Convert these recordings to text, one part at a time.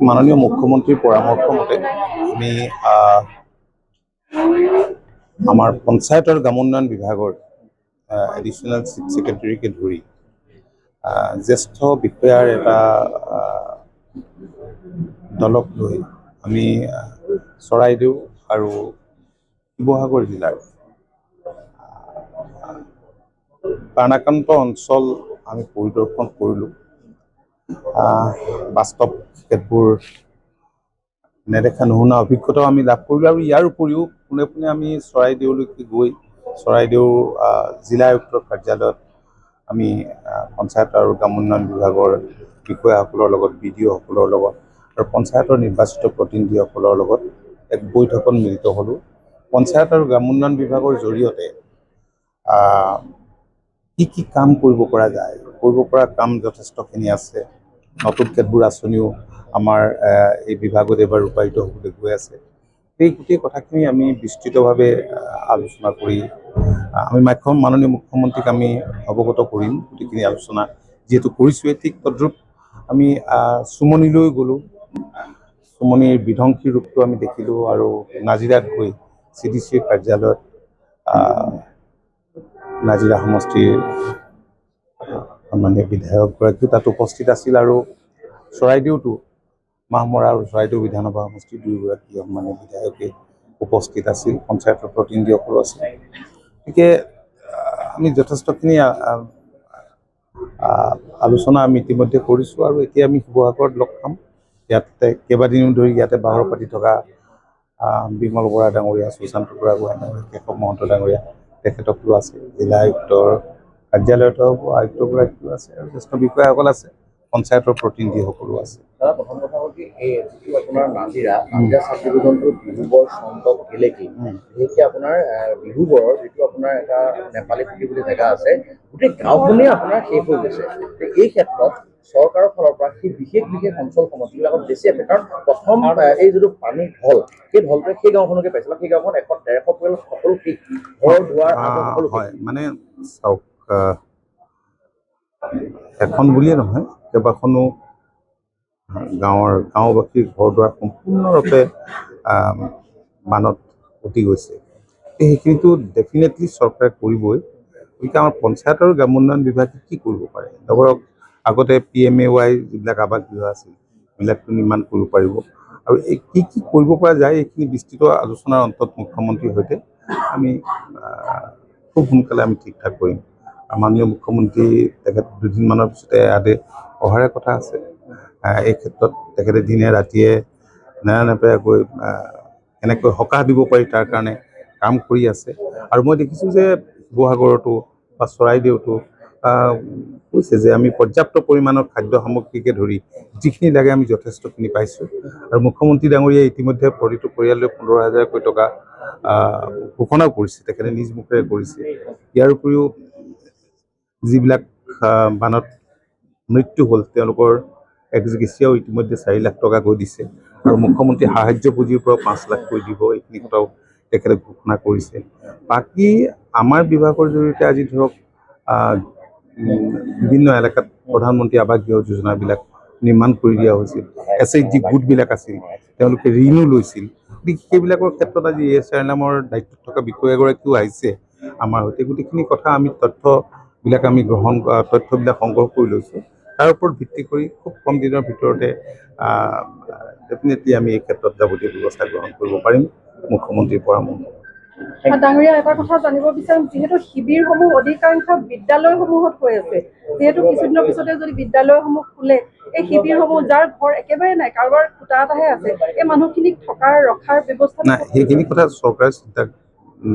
মাননীয় মুখ্যমন্ত্ৰীৰ পৰামৰ্শ মতে আমি আমাৰ পঞ্চায়ত আৰু গ্ৰাম উন্নয়ন বিভাগৰ এডিশ্যনেল চিফ ছেক্ৰেটাৰীকে ধৰি জ্যেষ্ঠ বিষয়াৰ এটা দলক লৈ আমি চৰাইদেউ আৰু শিৱসাগৰ জিলাৰ বানাক্ৰান্ত অঞ্চল আমি পৰিদৰ্শন কৰিলোঁ। বাস্তৱ ক্ষেত্ৰবোৰ নেদেখা নুশুনা অভিজ্ঞতাও আমি লাভ কৰিলোঁ আৰু ইয়াৰ উপৰিও পোনে পোনে আমি চৰাইদেউলৈকে গৈ চৰাইদেউ জিলা আয়ুক্তৰ কাৰ্যালয়ত আমি পঞ্চায়ত আৰু গ্ৰাম উন্নয়ন বিভাগৰ বিষয়াসকলৰ লগত BDO সকলৰ লগত আৰু পঞ্চায়তৰ নিৰ্বাচিত প্ৰতিনিধিসকলৰ লগত এক বৈঠকত মিলিত হ'লোঁ। পঞ্চায়ত আৰু গ্ৰাম উন্নয়ন বিভাগৰ জৰিয়তে কি কাম কৰিব পৰা যায়, কৰিব পৰা কাম যথেষ্টখিনি আছে। নতুন কেতবোৰ আঁচনিও আমাৰ এই বিভাগত এবাৰ ৰূপায়িত হ'বলৈ গৈ আছে। এই গোটেই কথাখিনি আমি বিস্তৃতভাৱে আলোচনা কৰি আমি মাননীয় মুখ্যমন্ত্ৰীক আমি অৱগত কৰিম। গোটেইখিনি আলোচনা যিহেতু কৰিছোঁৱে, ঠিক তদ্ৰূপ আমি চুমনিলৈ গ'লোঁ। চুমনিৰ বিধ্বংসী ৰূপটো আমি দেখিলোঁ আৰু নাজিৰাত গৈ CDCৰ কাৰ্যালয়ত নাজিৰা সমষ্টিৰ সন্মানীয় বিধায়কগৰাকীও তাত উপস্থিত আছিল আৰু চৰাইদেউতো মাহমৰা আৰু চৰাইদেউ বিধানসভা সমষ্টিৰ দুয়োগৰাকী সন্মানীয় বিধায়কে উপস্থিত আছিল, পঞ্চায়তৰ প্ৰতিনিধিসকলো আছিল। গতিকে আমি যথেষ্টখিনি আলোচনা আমি ইতিমধ্যে কৰিছোঁ আৰু এতিয়া আমি শিৱসাগৰত লগ পাম। ইয়াতে কেইবাদিনো ধৰি ইয়াতে বাহৰ পাতি থকা বিমল বৰা ডাঙৰীয়া, সুশান্ত বৰাগোহাঁই ডাঙৰীয়া, কেশৱ মহন্ত ডাঙৰীয়া তেখেতসকলো আছে। জিলা আয়ুক্তৰ কাৰ্যালয়ত আয়ুক্তগৰাকীও আছে আৰু জ্যেষ্ঠ বিষয়াসকল আছে, পঞ্চায়তৰ প্ৰতিনিধিসকলো আছে। প্ৰথম কথা হ'ল কি এই যিটো আপোনাৰ নাজিৰা চাব ডিভিজনটো বিহুবৰ চন্দ্ৰ গেলেকী, বিশেষকৈ আপোনাৰ বিহুবৰৰ যিটো আপোনাৰ এটা নেপালী পুথি বুলি জেগা আছে, গোটেই গাঁওখনেই আপোনাৰ শেষ হৈ গৈছে। এই ক্ষেত্ৰত চৰকাৰৰ ফালৰ পৰা সেই বিশেষ অঞ্চলসমূহ যিবিলাকত বেছি আছে, কাৰণ প্ৰথম এই যিটো পানী ঢল, সেই ঢলটোৱে সেই গাঁওখনকে পাইছিল। সেই গাঁওখন 100-150 পৰিয়াল সকলো শেষ, ঘৰ দুৱাৰ সকলো হয়। মানে চাওক, এখন বুলিয়ে নহয়, কেইবাখনো গাঁওবাসীৰ ঘৰ দুৱাৰ সম্পূৰ্ণৰূপে বানত উটি গৈছে। সেইখিনিতো ডেফিনেটলি চৰকাৰে কৰিবই। গতিকে আমাৰ পঞ্চায়ত আৰু গ্ৰাম উন্নয়ন বিভাগে কি কৰিব পাৰে? ধৰক আগতে PMAY যিবিলাক আৱাস গৃহ আছিল, সেইবিলাকতো নিৰ্মাণ কৰিব পাৰিব আৰু কি কৰিব পৰা যায় এইখিনি বিস্তৃত আলোচনাৰ অন্তত মুখ্যমন্ত্ৰীৰ সৈতে আমি খুব সোনকালে আমি ঠিক ঠাক কৰিম। মাননীয় মুখ্যমন্ত্ৰী তেখেত দুদিনমানৰ পিছতে ইয়াতে অহাৰে কথা আছে। এই ক্ষেত্ৰত তেখেতে দিনে ৰাতিয়ে নেৰানেপেৰাকৈ কেনেকৈ সকাহ দিব পাৰি তাৰ কাৰণে কাম কৰি আছে। আৰু মই দেখিছোঁ যে শিৱসাগৰতো বা চৰাইদেউতো কৈছে যে আমি পৰ্যাপ্ত পৰিমাণৰ খাদ্য সামগ্ৰীকে ধৰি যিখিনি লাগে আমি যথেষ্টখিনি পাইছোঁ। আৰু মুখ্যমন্ত্ৰী ডাঙৰীয়াই ইতিমধ্যে প্ৰতিটো পৰিয়াললৈ 15,000কৈ টকা ঘোষণাও কৰিছে, তেখেতে নিজ মুখেৰে কৰিছে। ইয়াৰ উপৰিও যিবিলাক বানত মৃত্যু হ'ল তেওঁলোকৰ এক্সগ্ৰেছিয়াও ইতিমধ্যে 4 লাখ টকাকৈ দিছে আৰু মুখ্যমন্ত্ৰী সাহায্য পুঁজিৰ পৰা 5 লাখকৈ দিব, এইখিনি কথাও তেখেতে ঘোষণা কৰিছে। বাকী আমাৰ বিভাগৰ জৰিয়তে আজি ধৰক বিভিন্ন এলেকাত প্ৰধানমন্ত্ৰী আৱাস গৃহ যোজনাবিলাক নিৰ্মাণ কৰি দিয়া হৈছিল। SHG গোটবিলাক আছিল, তেওঁলোকে ঋণো লৈছিল। গতিকে সেইবিলাকৰ ক্ষেত্ৰত আজি ASR নামৰ দায়িত্বত থকা বিষয়াগৰাকীও আহিছে আমাৰ সৈতে। গোটেইখিনি কথা আমি তথ্যবিলাক সংগ্ৰহ কৰি লৈছোঁ। তাৰ ওপৰত ভিত্তি কৰি খুব কম দিনৰ ভিতৰতে ডেফিনেটলি আমি এই ক্ষেত্ৰত যাৱতীয় ব্যৱস্থা গ্ৰহণ কৰিব পাৰিম মুখ্যমন্ত্ৰীৰ পৰামৰ্শ। ডাঙৰীয়া, এটা কথা জানিব বিচাৰিম, যিহেতু শিবিৰসমূহ অধিকাংশ বিদ্যালয়সমূহত হৈ আছে, যিহেতু কিছুদিনৰ পিছতে যদি বিদ্যালয়সমূহ খোলে, এই শিবিৰসমূহ যাৰ ঘৰ একেবাৰে নাই, কাৰোবাৰ খুটা এটাহে আছে, এই মানুহখিনিক থকাৰ ৰখাৰ ব্যৱস্থা নাই, সেইখিনি কথা চৰকাৰে চিন্তা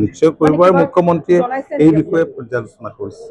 নিশ্চয় কৰিব আৰু মুখ্যমন্ত্ৰীয়ে এই বিষয়ে পৰ্যালোচনা কৰিছে।